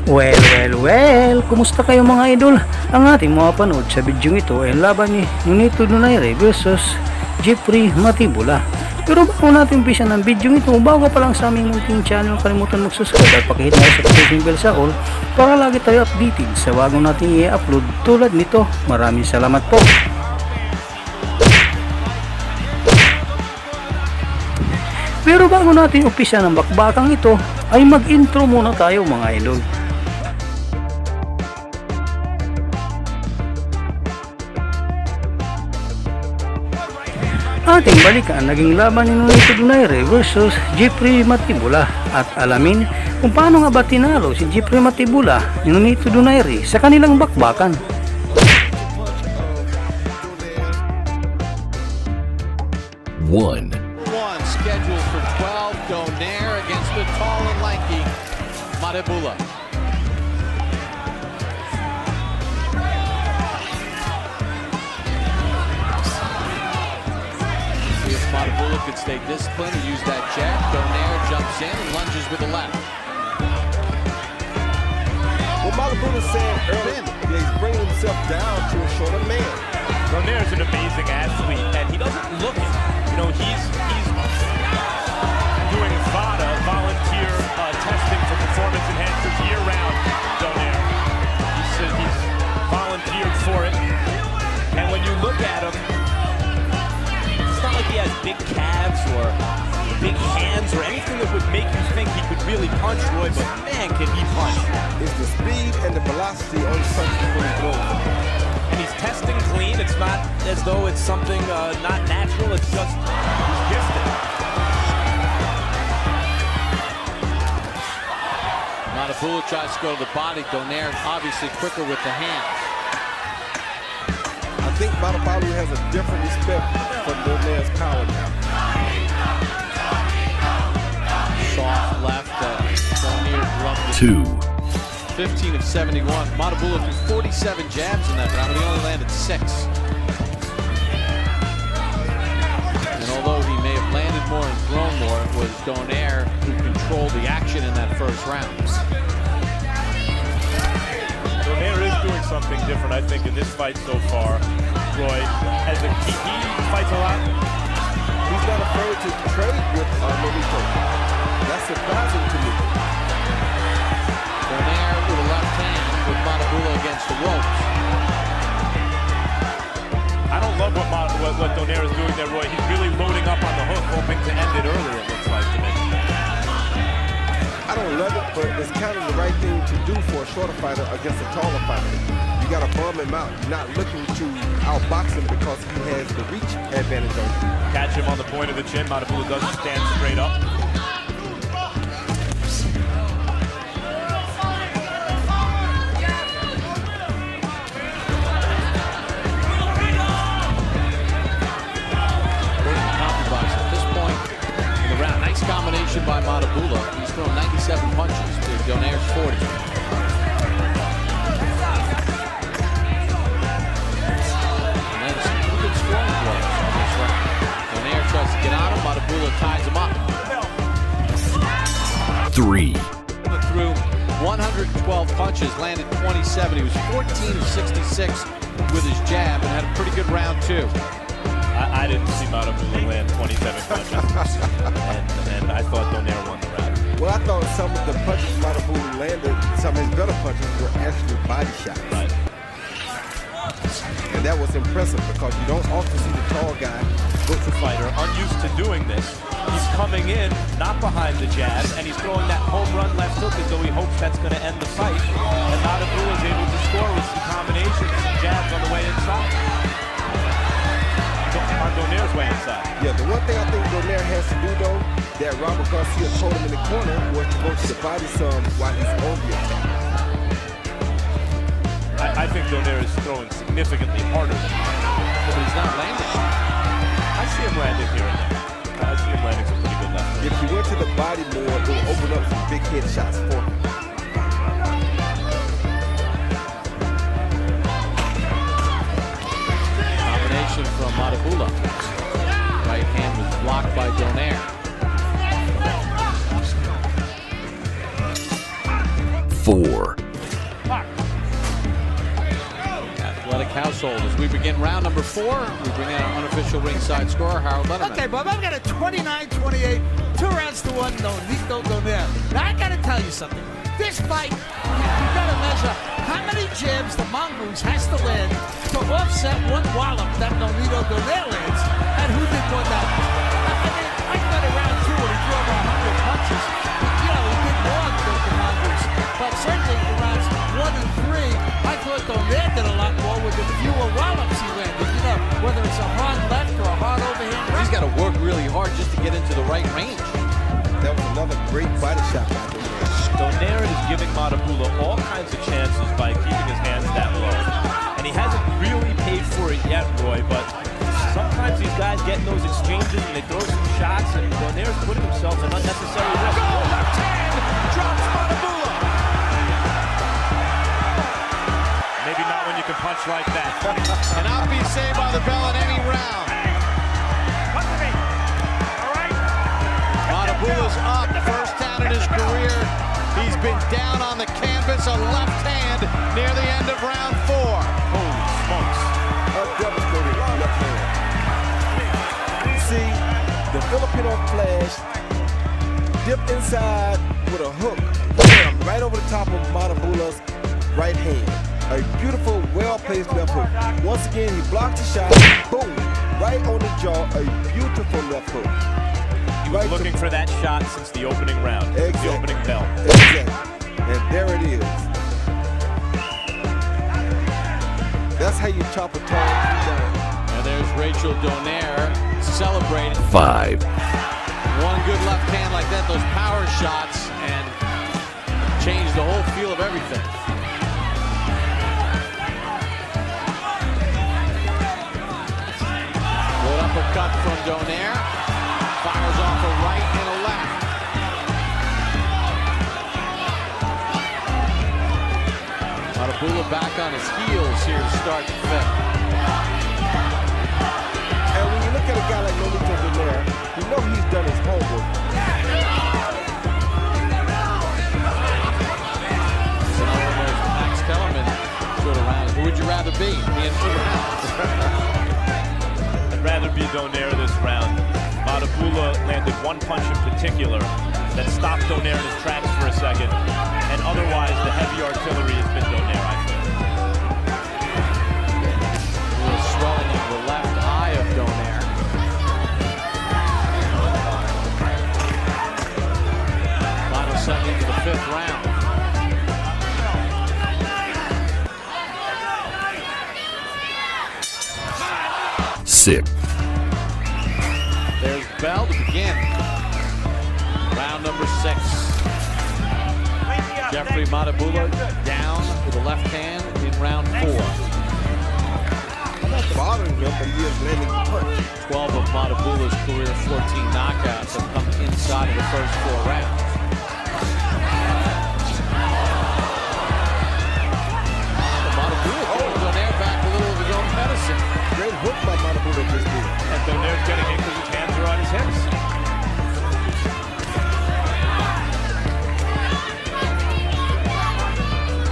Well, kumusta kayo mga idol? Ang ating mga panood sa video ito ay laban ni Nonito Donaire versus Jeffrey Matibula. Pero bago natin umpisa ng video ito, bago pa lang sa aming munting channel, kalimutan mag-subscribe at pakihit na sa notification bell sa all para lagi tayo updated sa bago nating i-upload tulad nito. Maraming salamat po. Pero bago natin umpisa ng bakbakang ito, ay mag-intro muna tayo mga idol. Ating balikan naging laban ni Nonito Donaire versus Jeffrey Matibula at alamin kung paano nga ba tinalo si Jeffrey Matibula ni Nonito Donaire sa kanilang bakbakan. One scheduled for 12, Donaire against the tall and lanky Matibula. Matibula could stay disciplined and use that jab. Donaire jumps in and lunges with the left. What Matibula said earlier, he's bringing himself down to a shorter man. Donaire's an amazing athlete, and he doesn't look it. You know, he's doing VADA, volunteer testing for performance enhancers year-round. Donaire, he's volunteered for it, and when you look at him, it's not like he has big calves or big hands or anything that would make you think he could really punch Roy, but man, can he punch. It's the speed and the velocity on the punches when he throws. And he's testing clean. It's not as though it's something not natural. It's just he's gifted. Matibula tries to go to the body. Donaire obviously quicker with the hands. I think Matibula has a different respect for Donaire's power now. Soft left. Donaire gloved it. 2. 15 of 71. Matibula threw 47 jabs in that round, but he only landed 6. And although he may have landed more and thrown more, it was Donaire who controlled the action in that first round. Donaire is doing something different, I think, in this fight so far. Roy, as he fights a lot. He's not afraid to trade with Nonito. That's surprising to me. Donaire with a left hand with Matibula against the ropes. I don't love what Donaire is doing there, Roy. He's really loading up on the hook, hoping to end it early, it looks like to me. I don't love it, but it's kind of the right thing to do for a shorter fighter against a taller fighter. You got to bum him out. You're not looking to outbox him because he has the reach advantage on you. Catch him on the point of the chin. Matibula doesn't stand straight up. Combination by Matibula. He's thrown 97 punches to Donaire's 40. And then some pretty good strong blows on this round. Donaire tries to get on him. Matibula ties him up. 3. Threw 112 punches, landed 27. He was 14 of 66 with his jab and had a pretty good round too. I didn't see Matibula land 27 punches, and I thought Donaire won the round. Well, I thought some of the punches Matibula landed, some of his better punches were actually body shots. Right. And that was impressive because you don't often see the tall guy. It's a fighter unused to doing this. He's coming in, not behind the jab, and he's throwing that home run left hook as though he hopes that's going to end the fight. And Matibula is able to score with some combinations, some jabs on the way inside. On Donaire's way inside. Yeah, the one thing I think Donaire has to do though, that Robert Garcia told him in the corner, was to go to the body some while he's on the attack. I think Donaire is throwing significantly harder than him. But he's not landing. I see him landing here and there. I see him landing some pretty good left. If he went to the body more, it will open up some big head shots for him. From Matibula. Right hand was blocked by Donaire. 4. Athletic household. As we begin round number 4, we bring in our unofficial ringside scorer, Harold Letterman. Okay, Bob, I've got a 29-28, 2 rounds to 1, Nonito Donaire. Now, I got to tell you something. This fight, you've got to measure how many jabs the mongoose has to land to offset one wallop that Nonito Donaire lands, and who did more damage. I mean, I got around 2 and he threw over 100 punches. You know, he did more than the mongoose. But certainly in rounds 1 and 3, I thought Donaire did a lot more with the fewer wallops he landed. You know, whether it's a hard left or a hard overhand right. He's got to work really hard just to get into the right range. That was another great body shot by Donaire. Donaire is giving Matibula all kinds of chances by keeping his hands that low. And he hasn't really paid for it yet, Roy, but sometimes these guys get in those exchanges and they throw some shots, and Donaire's putting himself in unnecessary risk. Go left hand! Drops Matibula! Maybe not when you can punch like that. Cannot be saved by the bell in any round. Matibula's up, first down in his career. He's been down on the canvas, a left hand near the end of round 4. Holy smokes. A devastating left hand. See, the Filipino flash dipped inside with a hook right over the top of Matibula's right hand. A beautiful, well-placed left hook. Once again, he blocked the shot. Boom! Right on the jaw. A beautiful left hook. He was looking for that shot since the opening round, Exactly. the opening bell. Exactly. And there it is. That's how you chop a tall tree down. And there's Rachel Donaire celebrating. 5. One good left hand like that, those power shots, and change the whole feel of everything. Good uppercut from Donaire. Fires off a right and a left. Matibula back on his heels here to start the 5th. And when you look at a guy like Nonito Donaire, you know he's done his homework. So now there's Max Kellerman sort of round. Who would you rather be? Me and 2 rounds. I'd rather be Donaire this round. Matibula landed one punch in particular that stopped Donaire in his tracks for a second, and otherwise the heavy artillery has been Donaire, I think. A little swelling of the left eye of Donaire. Final seconds of the 5th round. Six. There's bell to begin. Round number 6. Jeffrey Matibula down with the left hand in round 4. I'm not bothering him, but he is landing the punch. 12 of Matibula's career 14 knockouts have come inside of the first 4 rounds. Matibula giving Donaire back a little of his own medicine. Great hook by Matibula just did. And Donaire's getting hit because his hands are on his hips.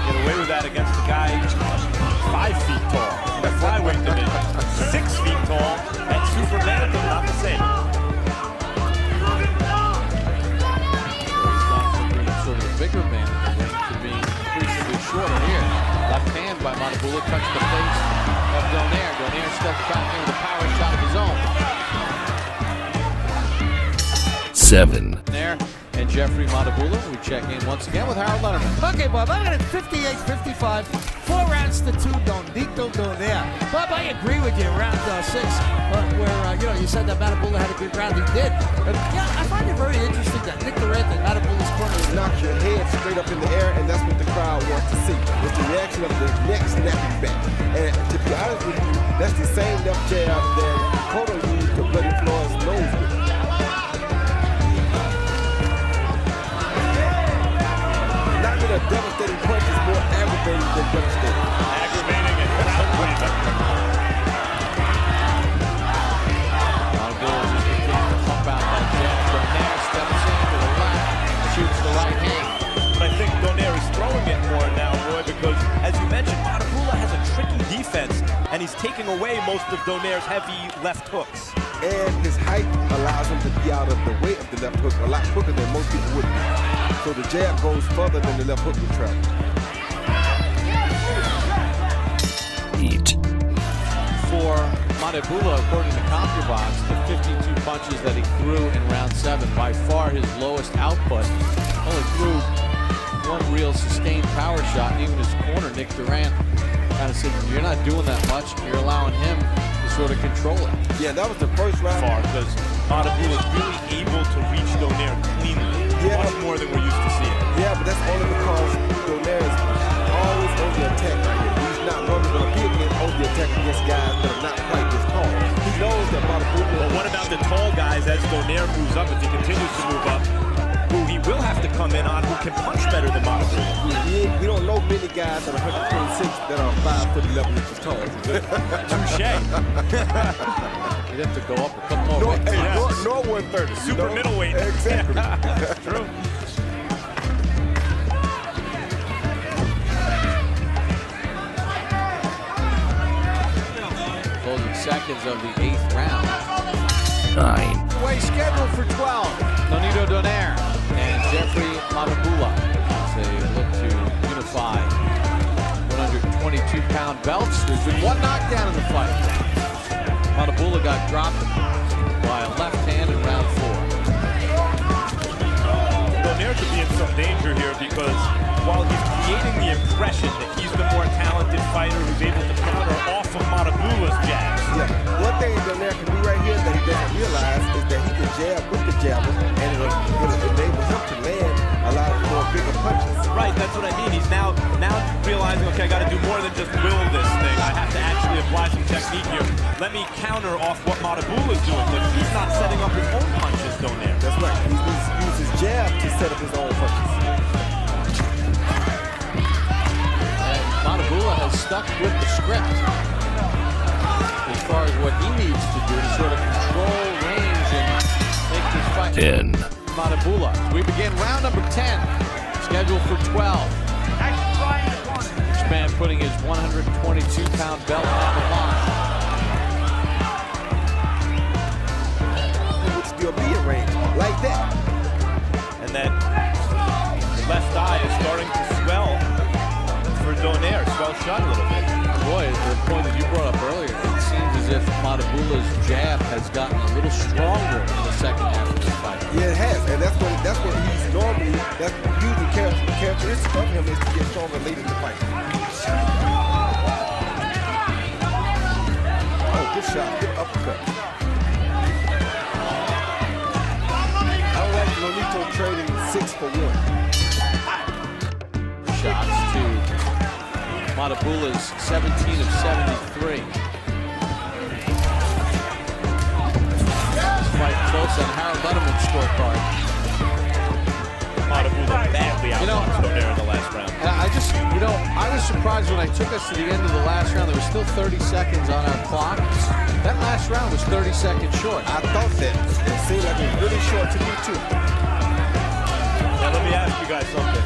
Get away with that against a guy 5 feet tall in the flyweight division. 6 feet tall at super bantam, not the same. He's gone from being sort of the bigger man in the ring to being increasingly shorter here. Left hand by Matibula touched the face of Donaire. Donaire steps back into the power shot of his own. 7. There and Jeffrey Matibula. We check in once again with Harold Letterman. Okay, Bob, I'm at 58-55, 4 rounds to 2, Nonito Donaire. Bob, I agree with you, round 6, where you said that Matibula had a good round. He did. I find it very interesting that Nick Durante, Matibula's corner, Knock your head straight up in the air, and that's what the crowd wants to see. It's the reaction of the neck snapping back. And to be honest with you, that's the same left jab that COTTO used to bloody Floyd's nose with. Knocking a devastating punch is more aggravating than devastating. Aggravating and crowd-pleasing. Matibula just continues to pump out that jab. Donaire steps in to the left, shoots the right hand. But I think Donaire is throwing it taking away most of Donaire's heavy left hooks. And his height allows him to be out of the way of the left hook a lot quicker than most people would be. So the jab goes further than the left hook would travel. Eat. For Matibula, according to CompuBox, the 52 punches that he threw in round 7, by far his lowest output. Only threw one real sustained power shot, and even his corner, Nick Durant, kind of said, you're not doing that much, you're allowing him to sort of control it. Yeah, that was the first round. Far, because Matibula is really able to reach Donaire cleanly, much more than we're used to seeing. Yeah, but that's only because Donaire is always on the attack right here. He's not normally going to be on the attack against guys that are not quite this tall. He knows that Matibula... But what about the tall guys as Donaire moves up, if he continues to move up, who he will have to come in on, who can punch better than Matibula? We don't know many guys that are 126 that are 5'11" inches tall. Touche. You'd have to go up a couple more weight classes. Nor 130. Super middleweight. Exactly. True. Closing seconds of the 8th round. 9. Way scheduled for 12. Nonito Donaire and Jeffrey Matibula as they look to unify 122-pound belts. There's been one knockdown in the fight. Matibula got dropped by a left hand in round 4. Donaire could be in some danger here because while he's creating the impression that he's the more talented fighter who's able to counter off of Matibula's jabs. Yeah. One thing Donaire can do right here that he doesn't realize is that he can jab with the jabber, and it'll enable him to land a lot more bigger punches. Right, that's what I mean. He's now realizing, okay, I got to do more than just will this thing. I have to actually apply some technique here. Let me counter off what Matibula's doing, but he's not setting up his own punches, Donaire. That's right. He uses his jab to set up his own punches. And Matibula has stuck with the script as far as what he needs to do to sort of control range and make this fight. 10. Matibula. We begin round number 10, scheduled for 12. Each man putting his 122-pound belt on the line. He would still be in range like that. And that left eye is starting to swell for Donaire, swell shut a little bit. Boy, the point that you brought up earlier, it seems as if Matibula's jab has gotten a little stronger in the second half of the fight. Yeah, it has, and that's what he's normally. That's usually characteristic of him is to get stronger late in the fight. Oh, good shot, good uppercut. I don't like Nonito trading 6 for 1. Shots to Matibula's 17 of 73. This fight close on Harold Letterman's scorecard. Matibula badly outboxed Donaire in the last round. And I just, I was surprised when I took us to the end of the last round. There was still 30 seconds on our clock. That last round was 30 seconds short. I thought that. It seemed like it was really short to me too. Now let me ask you guys something.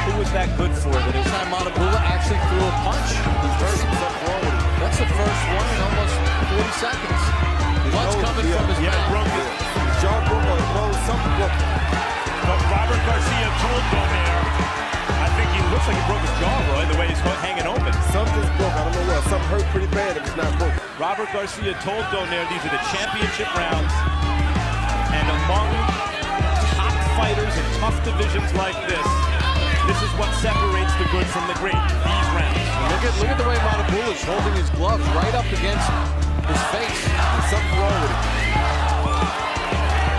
Who was that good for? That This time Matibula actually threw a punch. That's the first one in almost 40 seconds. One's coming from his yeah, mouth. broke it. His jaw broke or his nose, something broke. But Robert Garcia told Donaire, I think he looks like he broke his jaw, Roy, the way he's hanging open. Something's broke. I don't know what. Something hurt pretty bad if it's not broke. Robert Garcia told Donaire these are the championship rounds, and among top fighters in tough divisions like this is what separates the good from the great. These rounds. Look at the way Matibula's holding his gloves right up against his face. There's something wrong with it.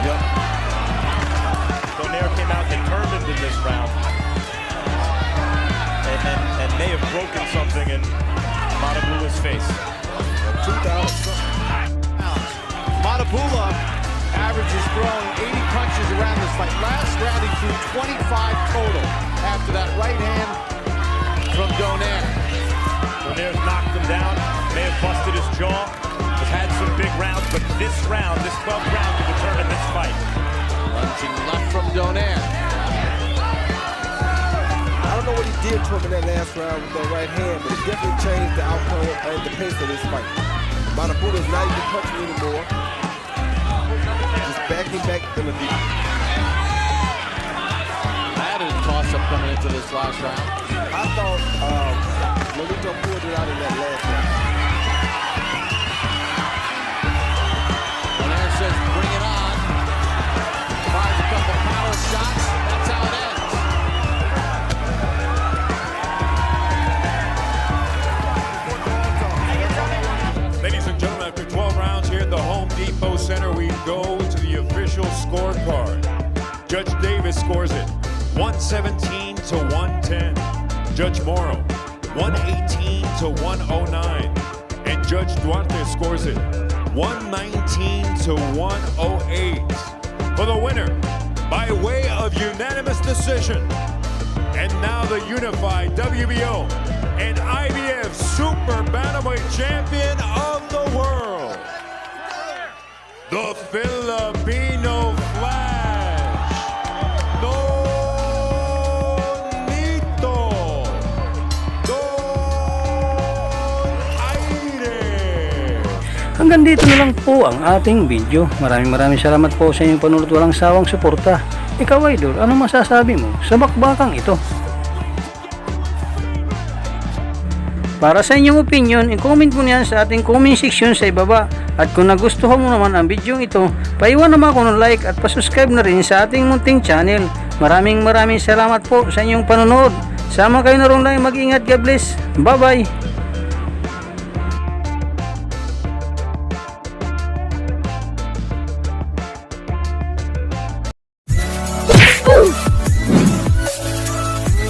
Yep. Donaire came out determined in this round, and may have broken something in Matibula's face. 2,000. Matibula averages throwing 80 punches around this fight. Last round he threw 25 total after that right hand from Donaire. Donaire's knocked him down, may have busted his jaw, has had some big rounds, but this round, this 12th round, will determine this fight. Lunging left from Donaire. I don't know what he did to him in that last round with that right hand, but it definitely changed the outcome and the pace of this fight. Matibula is not even punching anymore. Just backing back in the deep. That is a toss-up coming into this last round. I thought Nonito pulled it out in that last round. Donaire says, bring it on. Fires a couple power shots. That's how it ends. Ladies and gentlemen, after 12 rounds here at the Home Depot Center, we go to the official scorecard. Judge Davis scores it 117 to 110. Judge Morrow 118 to 109. And Judge Duarte scores it 119 to 108. For the winner, by way of unanimous decision, and now the unified WBO and IBF Super Bantamweight Champion of the world, the Filipino Flash, Nonito Donaire. Hanggang dito na lang po ang ating video. Maraming salamat po sa inyong panunod, walang sawang suporta. Ikaw, idol, ano masasabi mo sa bakbakang ito? Para sa inyong opinion, i-comment mo niyan sa ating comment section sa ibaba. At kung nagustuhan mo naman ang video ito, paiwan naman ako ng like at pasubscribe na rin sa ating munting channel. Maraming salamat po sa inyong panonood. Sama kayo na rin lang, mag-ingat, God bless. Bye bye.